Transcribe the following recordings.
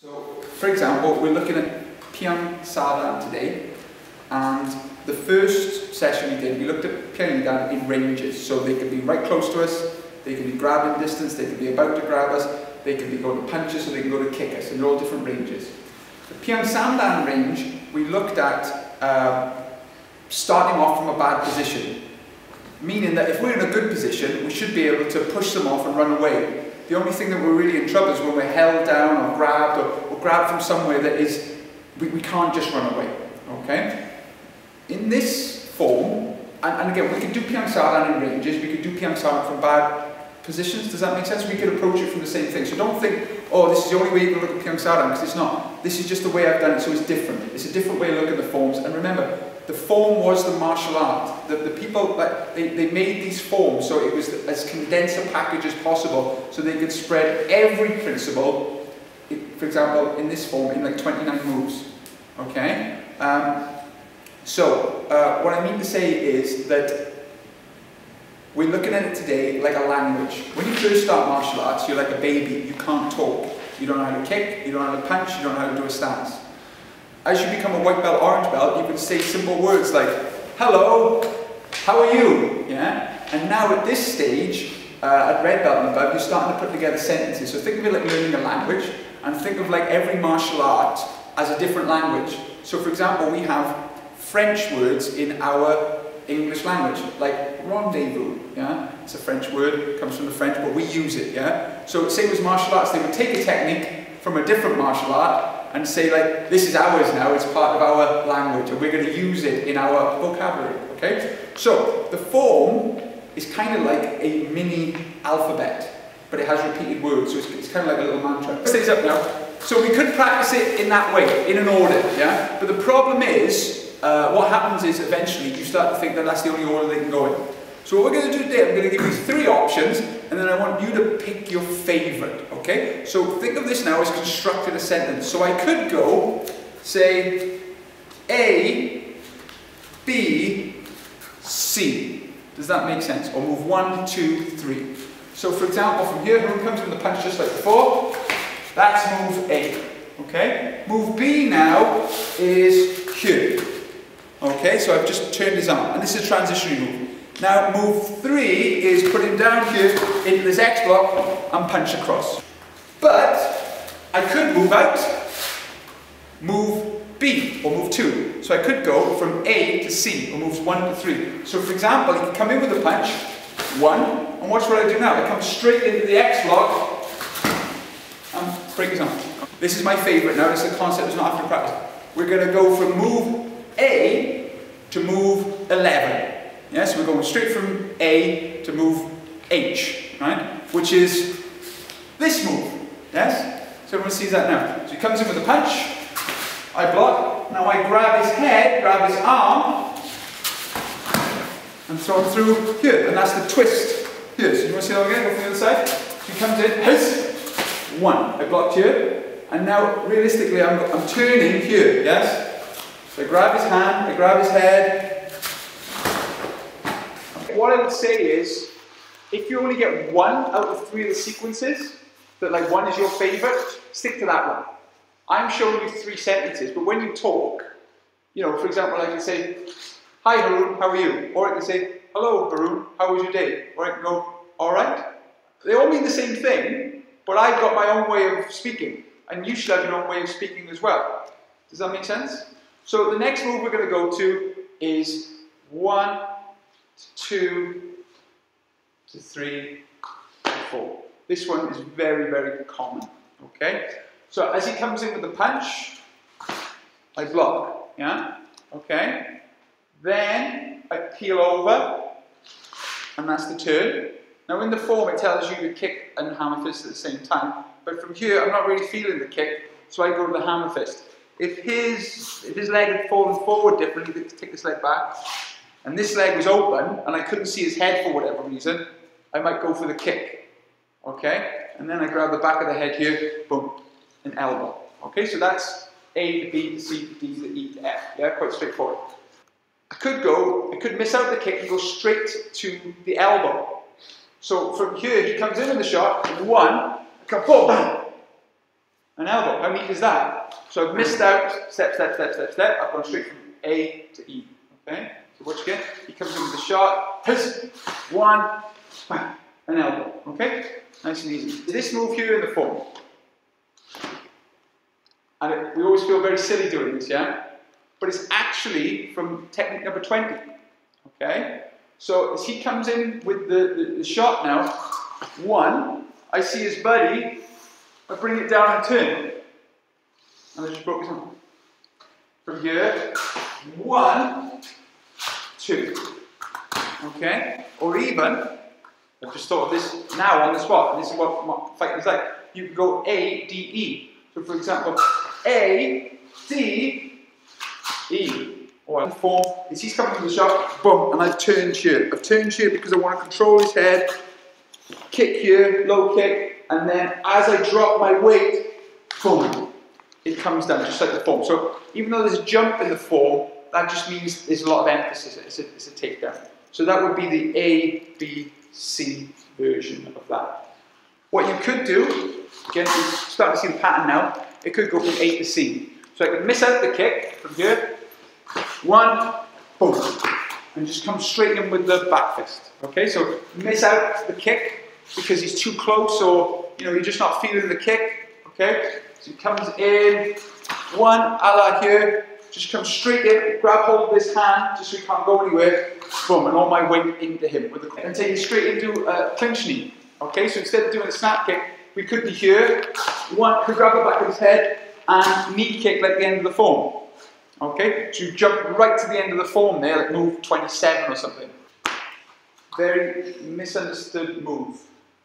So, for example, we're looking at Pyung Ahn Sah Dan today, and the first session we did, we looked at Pyung Ahn in ranges. So they could be right close to us, they could be grabbing distance, they could be about to grab us, they could be going to punch us, or they can go to kick us, and they're all different ranges. The Pyung Ahn Sah Dan range, we looked at starting off from a bad position, meaning that if we're in a good position, we should be able to push them off and run away. The only thing that we're really in trouble is when we're held down or grabbed, or grabbed from somewhere that is, we can't just run away, okay? In this form, and again, we can do Pyung Ahn Sah Dan in ranges, we could do Pyung Ahn Sah Dan from bad positions, does that make sense? We could approach it from the same thing. So don't think, oh, this is the only way you can look at Pyung Ahn Sah Dan, because it's not. This is just the way I've done it, so it's different. It's a different way of looking at the forms, and remember, the form was the martial art. The people, they made these forms so it was as condensed a package as possible so they could spread every principle, for example, in this form, in like 29 moves. Okay? What I mean to say is that we're looking at it today like a language. When you first start martial arts, you're like a baby. You can't talk. You don't know how to kick, you don't know how to punch, you don't know how to do a stance. As you become a white belt, orange belt, you can say simple words like, hello, how are you? Yeah? And now at this stage, at red belt and above, you're starting to put together sentences. So think of it like learning a language, and think of like every martial art as a different language. So for example, we have French words in our English language, like rendezvous, yeah? It's a French word, it comes from the French, but we use it, yeah? So same as martial arts, they would take a technique from a different martial art, and say like, this is ours now, it's part of our language, and we're going to use it in our vocabulary, okay? So, the form is kind of like a mini alphabet, but it has repeated words, so it's kind of like a little mantra. It stays up now. So we could practice it in that way, in an order, yeah? But the problem is, what happens is eventually you start to think that that's the only order they can go in. So what we're going to do today, I'm going to give you 3 options, and then I want you to pick your favourite, okay? So think of this now as constructing a sentence. So I could go, say, A, B, C. Does that make sense? Or move 1, 2, 3. So for example, from here, Hyung comes in the punch just like before. That's move A, okay? Move B now is Hyung. Okay, so I've just turned his arm, and this is a transitionary move. Now move 3 is put him down here into this X block and punch across. But I could move out, move B, or move 2. So I could go from A to C, or moves 1 to 3. So for example, you can come in with a punch, 1, and watch what I do now. I come straight into the X block and break his arm. This is my favourite now, this is a concept that's not after practice. We're going to go from move A to move 11. Yeah, so we're going straight from A to move H, right? Which is this move, yes? So everyone sees that now. So he comes in with a punch, I block, now I grab his head, grab his arm, and throw him through here, and that's the twist here. So you want to see that again? Go from the other side. So he comes in, his, 1, I blocked here, and now realistically I'm turning here, yes? So I grab his hand, I grab his head. What I would say is, if you only get 1 out of 3 of the sequences, that like 1 is your favourite, stick to that one. I'm showing you 3 sentences, but when you talk, you know, for example, I can say, hi Haroon, how are you? Or I can say, hello Haroon, how was your day? Or I can go, alright. They all mean the same thing, but I've got my own way of speaking, and you should have your own way of speaking as well. Does that make sense? So the next move we're going to go to is 1, 2 to 3 to 4. This one is very, very common. Okay? So as he comes in with the punch, I block. Yeah? Okay? Then I peel over, and that's the turn. Now in the form it tells you to kick and hammer fist at the same time, but from here I'm not really feeling the kick, so I go to the hammer fist. If his leg had fallen forward differently, he'd take his leg back, and this leg was open, and I couldn't see his head for whatever reason, I might go for the kick, okay? And then I grab the back of the head here, boom, an elbow. Okay, so that's A to B to C to D to E to F, yeah, quite straightforward. I could miss out the kick and go straight to the elbow. So from here, he comes in with the shot, 1, I come, boom, bam. an elbow. How neat is that? So I've missed out, step, step, step, step, step. I've gone straight from A to E. Okay? So watch again. He comes in with a shot. One, bang, an elbow. Okay? Nice and easy. This move here in the form. And we always feel very silly doing this, yeah? But it's actually from technique number 20. Okay? So as he comes in with the shot now, one, I see his buddy, I bring it down and turn. And I just broke his arm. From here, 1, 2. Okay? Or even, I've just thought of this now on the spot, and this is what fighting is like. You can go A, D, E. So for example, A, D, E. Or form is he's coming with the shot, boom, and I've turned here. I've turned here because I want to control his head. Kick here, low kick, and then as I drop my weight, boom, it comes down just like the form. So even though there's a jump in the form, that just means there's a lot of emphasis. It's a takedown. So that would be the A, B, C version of that. What you could do, again, you're starting to see the pattern now. It could go from A to C. So I could miss out the kick from here. 1, boom, and just come straight in with the back fist. Okay, so miss out the kick because he's too close, or you're just not feeling the kick. Okay, so he comes in, 1, a la here, just come straight in, grab hold of his hand, just so he can't go anywhere, boom, and all my weight into him with the and take it straight into a clinch knee. Okay, so instead of doing a snap kick, we could be here, 1, could grab the back of his head and knee kick like the end of the form. Okay, so you jump right to the end of the form there, like move 27 or something. Very misunderstood move.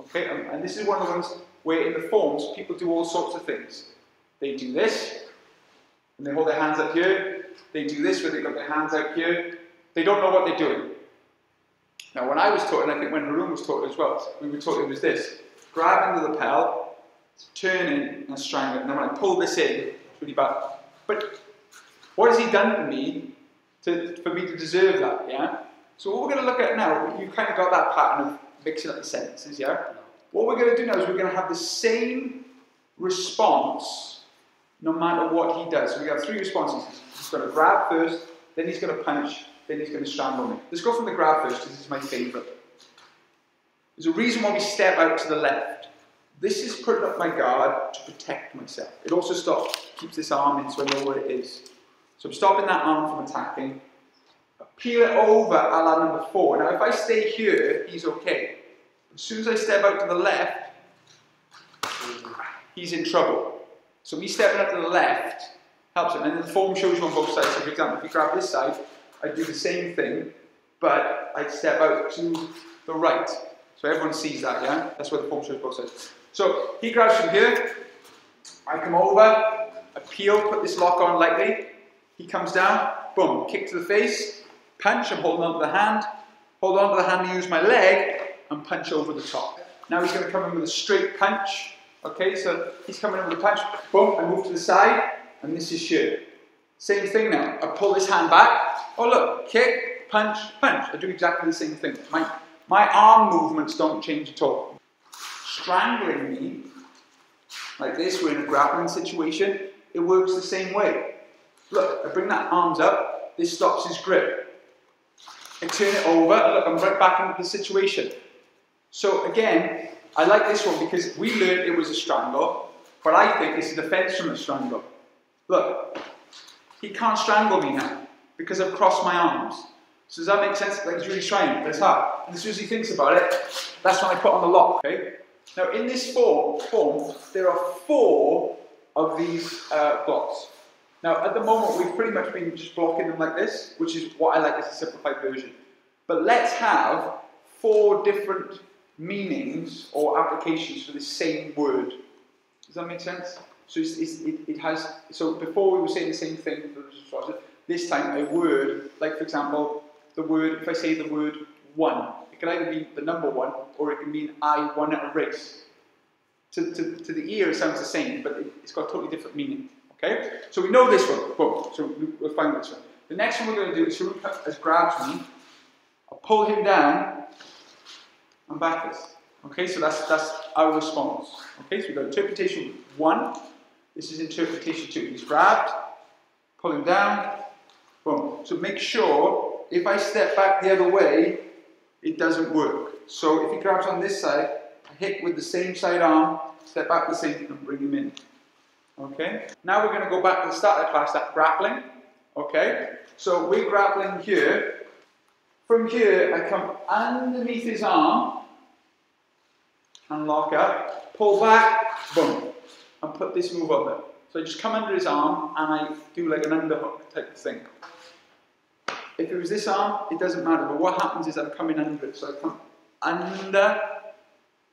Okay, and this is one of the ones where in the forms people do all sorts of things. They do this, and they hold their hands up here. They do this where they've got their hands out here. They don't know what they're doing. Now when I was taught, and I think when Hyung was taught as well, we were taught it was this. Grab into the lapel, turn in and strangle it. And then when I pull this in, it's really bad. But what has he done to me for me to deserve that, yeah? So what we're going to look at now, you kind of got that pattern of mixing up the sentences, yeah? What we're going to do now is we're going to have the same response no matter what he does. So we have 3 responses. He's going to grab first, then he's going to punch, then he's going to strangle me. Let's go from the grab first, because this is my favourite. There's a reason why we step out to the left. This is putting up my guard to protect myself. It also keeps this arm in so I know where it is. So I'm stopping that arm from attacking. I peel it over a la number 4. Now if I stay here, he's okay. As soon as I step out to the left, he's in trouble. So me stepping out to the left helps him. And the form shows you on both sides. So for example, if you grab this side, I do the same thing, but I step out to the right. So everyone sees that, yeah? That's where the form shows both sides. So he grabs from here, I come over, I peel, put this lock on lightly. He comes down, boom, kick to the face, punch, I'm holding on to the hand, hold on to the hand and use my leg, and punch over the top. Now he's going to come in with a straight punch, okay, so he's coming in with a punch, boom, I move to the side, and this is here. Same thing now, I pull this hand back, oh look, kick, punch, punch, I do exactly the same thing. My arm movements don't change at all. Strangling me, like this, we're in a grappling situation, it works the same way. Look, I bring that arms up, this stops his grip. I turn it over, and look, I'm right back into the situation. So again, I like this one because we learned it was a strangle, but I think it's a defense from a strangle. Look, he can't strangle me now because I've crossed my arms. So does that make sense? Like he's really trying, but it's hard. And as soon as he thinks about it, that's when I put on the lock, okay? Now in this form, there are 4 of these blocks. Now, at the moment, we've pretty much been just blocking them like this, which is what I like as a simplified version. But let's have 4 different meanings or applications for the same word. Does that make sense? So it has, so before we were saying the same thing, this time a word, like for example, the word, if I say the word 1, it can either be the number 1, or it can mean I won at a race. To the ear, it sounds the same, but it's got a totally different meaning. Okay, so we know this one. Boom. So we'll find this one. The next one we're going to do is Hyung has grabbed me. I'll pull him down and back this. Okay, so that's our response. Okay, so we've got interpretation 1. This is interpretation 2. He's grabbed, pull him down, boom. So make sure, if I step back the other way, it doesn't work. So if he grabs on this side, I hit with the same side arm, step back the same, and bring him in. Okay? Now we're going to go back to the start of the class, that's grappling. Okay? So we're grappling here. From here, I come underneath his arm, and lock up, pull back, boom, and put this move on there. So I just come under his arm, and I do like an underhook type of thing. If it was this arm, it doesn't matter, but what happens is I'm coming under it. So I come under,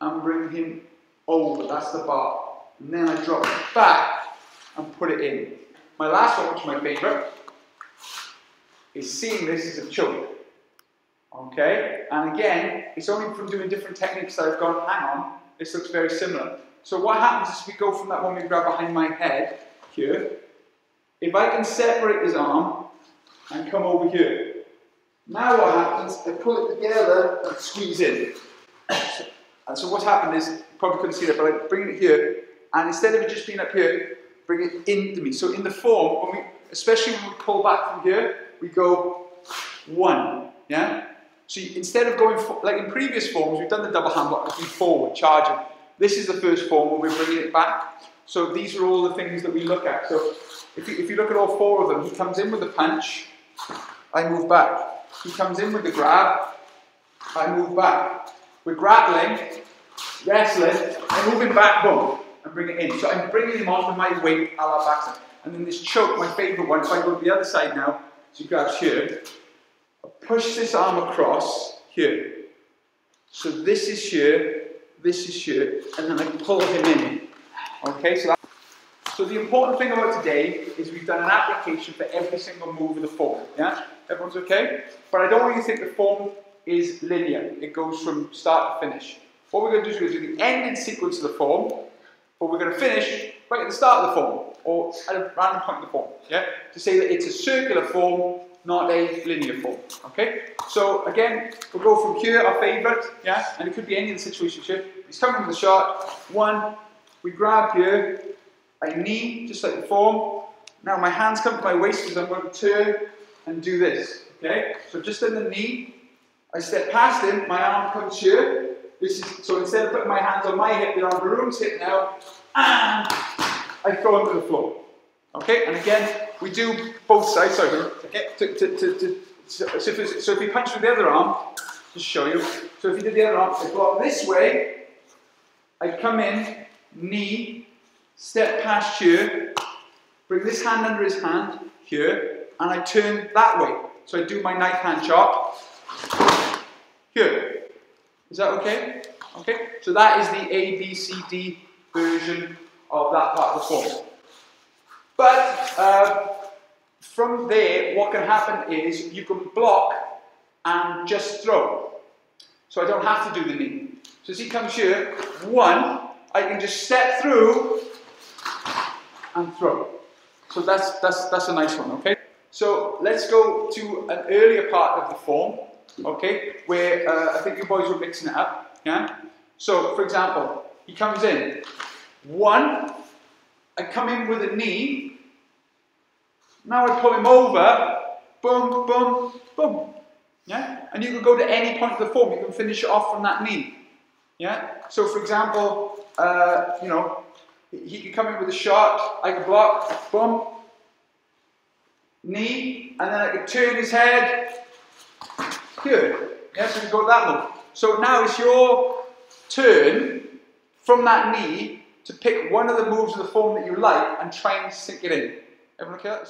and bring him over, that's the bar. And then I drop it back, and put it in. My last one, which is my favourite, is seeing this as a choke. Okay, and again, it's only from doing different techniques that I've gone, hang on, this looks very similar. So what happens is we go from that one we grab behind my head, here. If I can separate his arm and come over here. Now what happens, I pull it together and squeeze in. And so what's happened is, you probably couldn't see that, but I bring it here, and instead of it just being up here, bring it into me. So in the form, when we, especially when we pull back from here, we go 1, yeah? So instead of going, like in previous forms, we've done the double hand block, looking forward, charging. This is the first form where we're bringing it back. So these are all the things that we look at. So if you look at all 4 of them, he comes in with the punch, I move back. He comes in with the grab, I move back. We're grappling, wrestling, I move him back, boom, and bring it in. So I'm bringing him on with my weight a la backside. And then this choke, my favourite one, if I go to the other side now, so he grabs here, push this arm across here. So this is here, and then I pull him in. Okay, so the important thing about today is we've done an application for every single move of the form. Yeah? Everyone's okay? But I don't want you to think the form is linear. It goes from start to finish. What we're going to do is we're going to do the ending sequence of the form, but we're going to finish right at the start of the form, or at a random point in the form. Yeah? To say that it's a circular form, not a linear form. Okay? So again, we'll go from here, our favourite, yeah? And it could be any of the situations here. He's coming with the shot. 1, we grab here, I knee, just like the form. Now my hands come to my waist because I'm going to turn and do this. Okay? So just in the knee, I step past him, my arm comes here. So instead of putting my hands on my hip, the arm balloon's hip now, and I throw him to the floor. Okay, and again, we do both sides. Sorry, okay. So if he punched with the other arm, just show you. So if he did the other arm, I block this way, I come in, knee, step past here, bring this hand under his hand, here, and I turn that way. So I do my knife hand chop, here. Is that okay? Okay, so that is the A, B, C, D version of that part of the form. But from there, what can happen is you can block and just throw. So I don't have to do the knee. So as he comes here, 1, I can just step through and throw. So that's a nice one, okay? So let's go to an earlier part of the form, okay, where I think you boys were mixing it up, yeah? So, for example, he comes in, 1, I come in with a knee, now I pull him over, boom, boom, boom, yeah? And you can go to any point of the form, you can finish it off from that knee, yeah? So, for example, you know, he can come in with a shot, I can block, boom, knee, and then I can turn his head, here, yeah, so we go that move. So now it's your turn from that knee to pick one of the moves of the form that you like and try and sink it in. Everyone okay?